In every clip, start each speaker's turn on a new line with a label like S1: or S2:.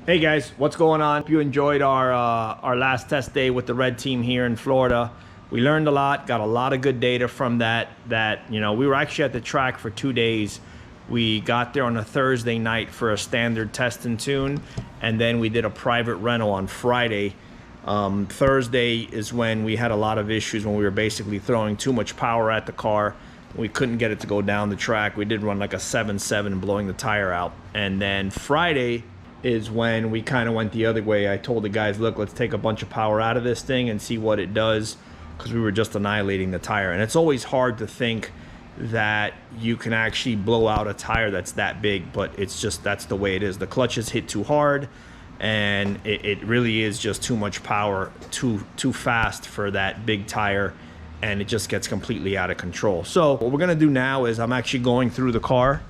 S1: Hey guys, what's going on? Hope you enjoyed our last test day with the red team here in Florida. We learned a lot, got a lot of good data from that. We were actually at the track for 2 days. We got there on a Thursday night for a standard test and tune, and then we did a private rental on Friday. Thursday is when we had a lot of issues when we were basically throwing too much power at the car. We couldn't get it to go down the track. We did run like a 7.7 blowing the tire out. And then Friday is when we kind of went the other way. I told the guys, look, let's take a bunch of power out of this thing and see what it does, because we were just annihilating the tire. And it's always hard to think that you can actually blow out a tire that's that big, but it's just, that's the way it is. The clutch is hit too hard, and it really is just too much power, too fast for that big tire, and it just gets completely out of control. So what we're gonna do now is I'm actually going through the car.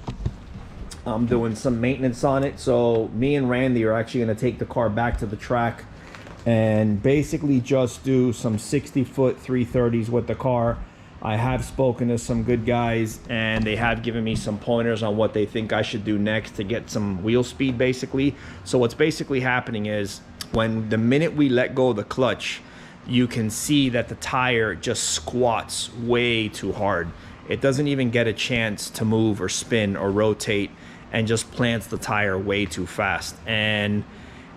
S1: I'm doing some maintenance on it. So me and Randy are actually going to take the car back to the track and basically just do some 60-foot 330s with the car. I have spoken to some good guys, and they have given me some pointers on what they think I should do next to get some wheel speed, basically. So what's basically happening is, when the minute we let go of the clutch, you can see that the tire just squats way too hard. It doesn't even get a chance to move or spin or rotate, and just plants the tire way too fast. And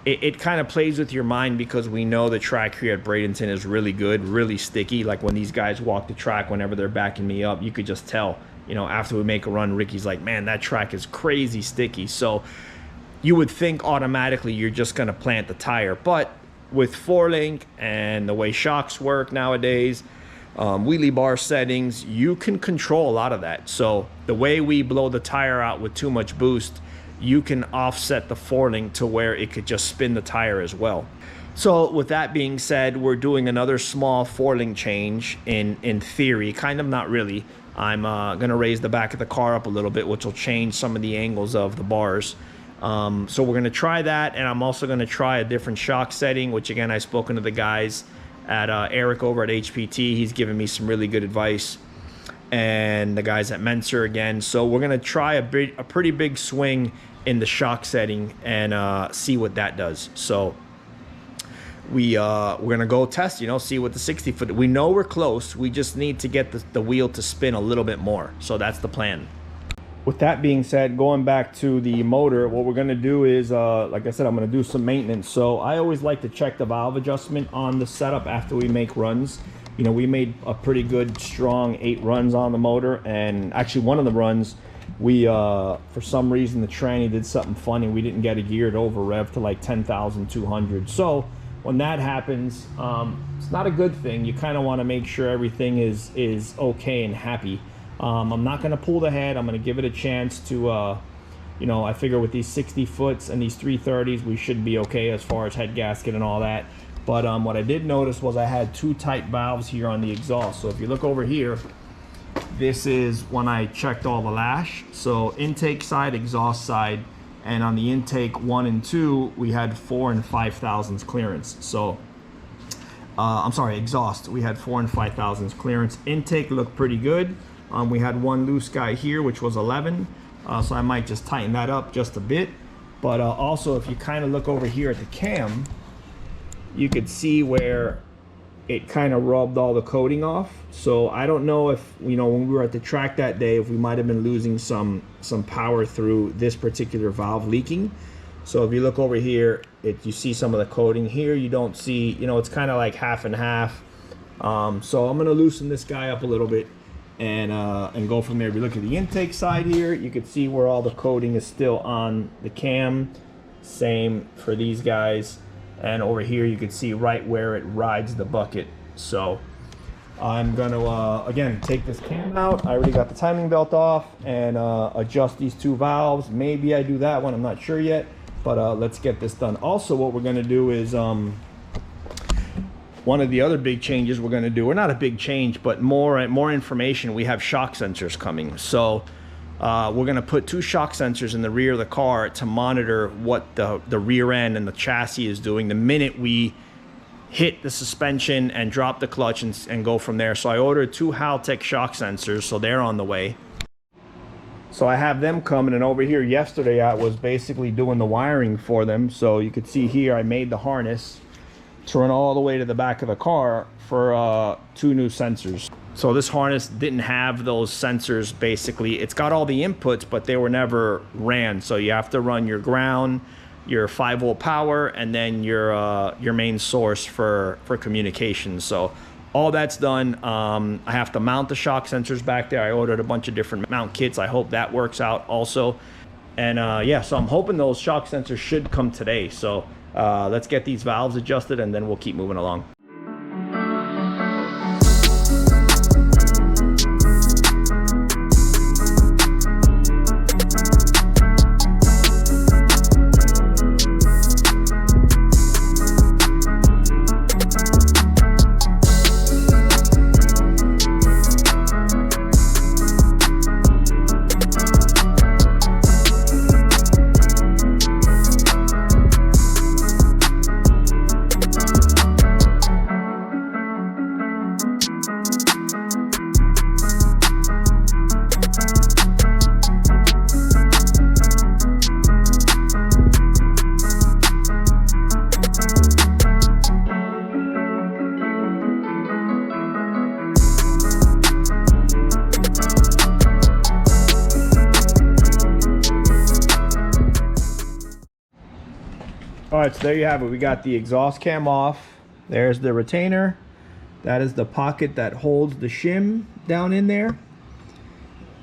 S1: it kind of plays with your mind, because we know the track here at Bradenton is really good, really sticky. Like when these guys walk the track, whenever they're backing me up, you could just tell, after we make a run, Ricky's like, man, that track is crazy sticky. So you would think automatically you're just gonna plant the tire. But with 4-link and the way shocks work nowadays, wheelie bar settings, you can control a lot of that. So the way we blow the tire out with too much boost, you can offset the 4-link to where it could just spin the tire as well. So with that being said, we're doing another small 4-link change in theory, kind of, not really. I'm gonna raise the back of the car up a little bit, which will change some of the angles of the bars. So we're gonna try that, and I'm also gonna try a different shock setting, which again, I've spoken to the guys at Eric over at HPT. He's given me some really good advice, and the guys at Menser again. So we're gonna try a pretty big swing in the shock setting and see what that does. So we're gonna go test, see what the 60-foot. We know we're close. We just need to get the wheel to spin a little bit more. So that's the plan. With that being said, going back to the motor, what we're gonna do is, like I said, I'm gonna do some maintenance. So I always like to check the valve adjustment on the setup after we make runs. We made a pretty good, strong 8 runs on the motor, and actually one of the runs, we, for some reason, the tranny did something funny. We didn't get a geared over rev to like 10,200. So when that happens, it's not a good thing. You kind of want to make sure everything is okay and happy. I'm not going to pull the head. I'm going to give it a chance to, I figure with these 60 foots and these 330s, we should be okay as far as head gasket and all that. But what I did notice was I had 2 tight valves here on the exhaust. So if you look over here, this is when I checked all the lash. So intake side, exhaust side, and on the intake 1 and 2, we had 4 and 5 thousandths clearance. So I'm sorry, exhaust, we had 4 and 5 thousandths clearance. Intake looked pretty good. We had 1 loose guy here, which was 11. So I might just tighten that up just a bit. But also, if you kind of look over here at the cam, you could see where it kind of rubbed all the coating off. So I don't know if, when we were at the track that day, if we might have been losing some power through this particular valve leaking. So if you look over here, you see some of the coating here. You don't see, it's kind of like half and half. So I'm gonna loosen this guy up a little bit and go from there. If you look at the intake side here, you can see where all the coating is still on the cam. Same for these guys. And over here, you can see right where it rides the bucket. So I'm gonna, again, take this cam out. I already got the timing belt off, and adjust these 2 valves. Maybe I do that one, I'm not sure yet, but let's get this done. Also, what we're gonna do is, one of the other big changes we're gonna do, or not a big change, but more information. We have shock sensors coming. So we're gonna put 2 shock sensors in the rear of the car to monitor what the rear end and the chassis is doing the minute we hit the suspension and drop the clutch and go from there. So I ordered 2 Haltech shock sensors, so they're on the way. So I have them coming, and over here yesterday I was basically doing the wiring for them. So you could see here I made the harness to run all the way to the back of the car for 2 new sensors. So this harness didn't have those sensors. Basically it's got all the inputs, but they were never ran. So you have to run your ground, your 5-volt power, and then your main source for communication. So all that's done. I have to mount the shock sensors back there. I ordered a bunch of different mount kits. I hope that works out also. And yeah, so I'm hoping those shock sensors should come today. So let's get these valves adjusted and then we'll keep moving along. All right, so there you have it. We got the exhaust cam off. There's the retainer. That is the pocket that holds the shim down in there.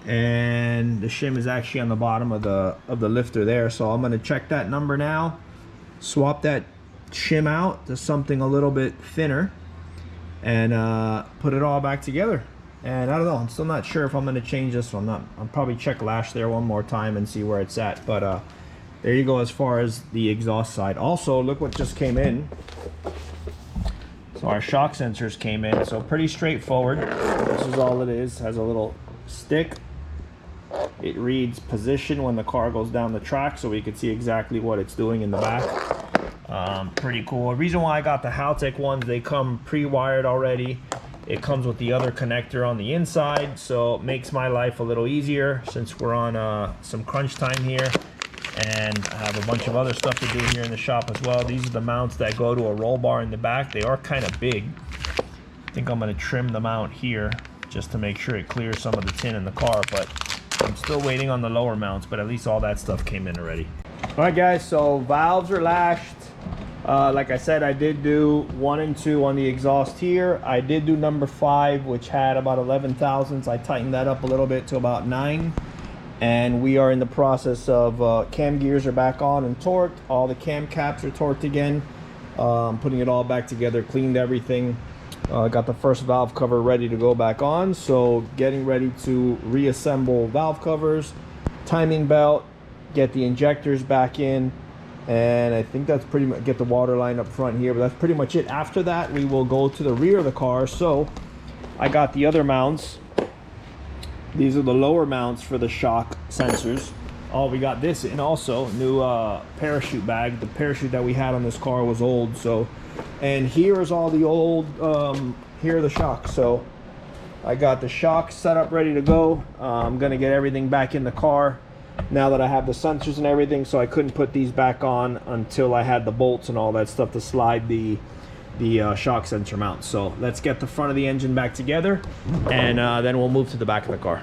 S1: And the shim is actually on the bottom of the lifter there. So I'm gonna check that number now, swap that shim out to something a little bit thinner, and put it all back together. And I don't know, I'm still not sure if I'm gonna change this one. I'll probably check lash there one more time and see where it's at. But there you go as far as the exhaust side. Also, look what just came in. So our shock sensors came in, so pretty straightforward. This is all it is. Has a little stick. It reads position when the car goes down the track, so we can see exactly what it's doing in the back. Pretty cool. The reason why I got the Haltech ones, they come pre-wired already. It comes with the other connector on the inside, so it makes my life a little easier since we're on some crunch time here. And I have a bunch of other stuff to do here in the shop as well. These are the mounts that go to a roll bar in the back. They are kind of big. I think I'm going to trim them out here just to make sure it clears some of the tin in the car. But I'm still waiting on the lower mounts, but at least all that stuff came in already. All right, guys, so valves are lashed. Like I said, I did do 1 and 2 on the exhaust here. I did do number 5, which had about 11 thousandths. I tightened that up a little bit to about 9. And we are in the process of cam gears are back on and torqued. All the cam caps are torqued again. Putting it all back together, cleaned everything. Got the first valve cover ready to go back on. So getting ready to reassemble valve covers, timing belt, get the injectors back in. And I think that's pretty much, get the water line up front here, but that's pretty much it. After that, we will go to the rear of the car. So I got the other mounts. These are the lower mounts for the shock sensors. Oh, we got this in also, new parachute bag. The parachute that we had on this car was old, so. And here is all the old, here are the shocks. So I got the shocks set up, ready to go. I'm gonna get everything back in the car now that I have the sensors and everything, so I couldn't put these back on until I had the bolts and all that stuff to slide the shock sensor mount. So let's get the front of the engine back together, and then we'll move to the back of the car.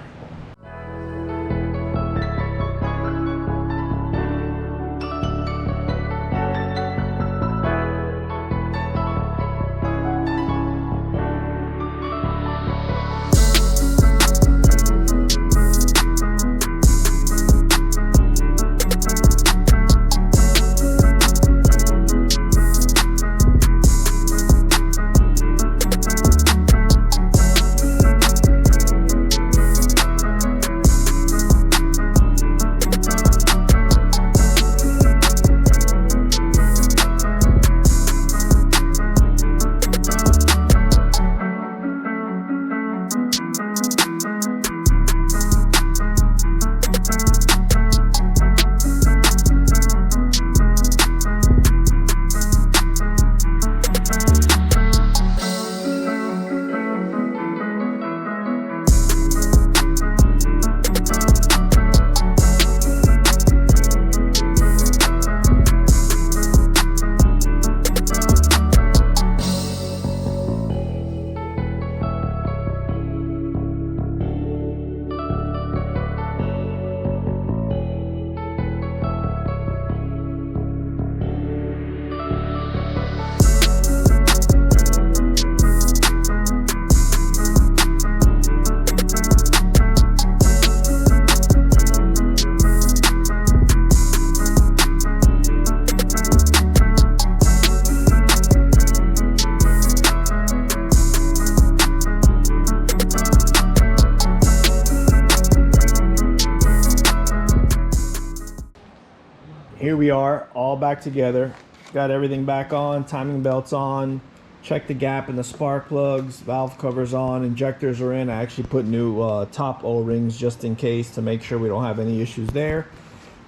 S1: here we are, all back together. Got everything back on, timing belts on, check the gap in the spark plugs, valve covers on, injectors are in. I actually put new top O-rings just in case to make sure we don't have any issues there,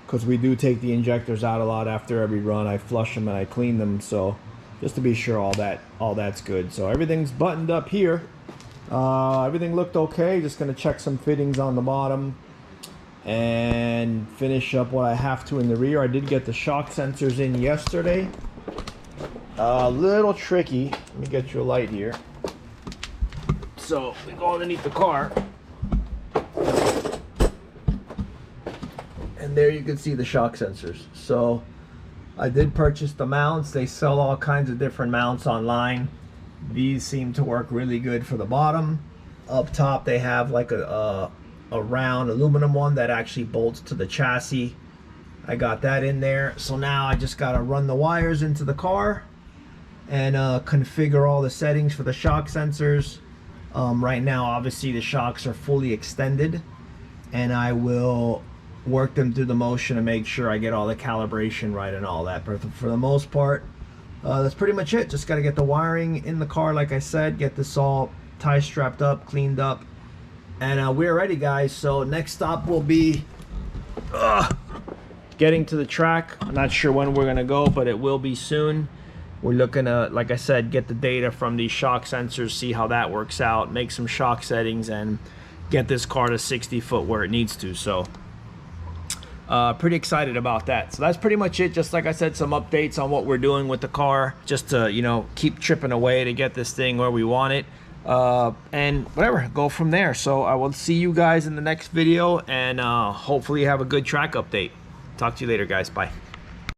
S1: because we do take the injectors out a lot after every run. I flush them and I clean them, so just to be sure all that's good. So everything's buttoned up here. Everything looked okay. Just gonna check some fittings on the bottom and finish up what I have to in the rear. I did get the shock sensors in yesterday. A little tricky. Let me get you a light here. So we go underneath the car, and there you can see the shock sensors. So I did purchase the mounts. They sell all kinds of different mounts online. These seem to work really good for the bottom. Up top they have like a round aluminum one that actually bolts to the chassis. I got that in there. So now I just got to run the wires into the car and configure all the settings for the shock sensors. Right now obviously the shocks are fully extended, and I will work them through the motion to make sure I get all the calibration right and all that. But for the most part, that's pretty much it. Just got to get the wiring in the car, like I said, get this all tie strapped up, cleaned up, and we're ready, guys. So next stop will be getting to the track. I'm not sure when we're gonna go, but it will be soon. We're looking to, like I said, get the data from these shock sensors, see how that works out, make some shock settings, and get this car to 60 foot where it needs to. So pretty excited about that. So that's pretty much it. Just like I said, some updates on what we're doing with the car, just to, you know, keep chipping away to get this thing where we want it, and whatever, go from there. So I will see you guys in the next video, and hopefully have a good track update. Talk to you later, guys. Bye.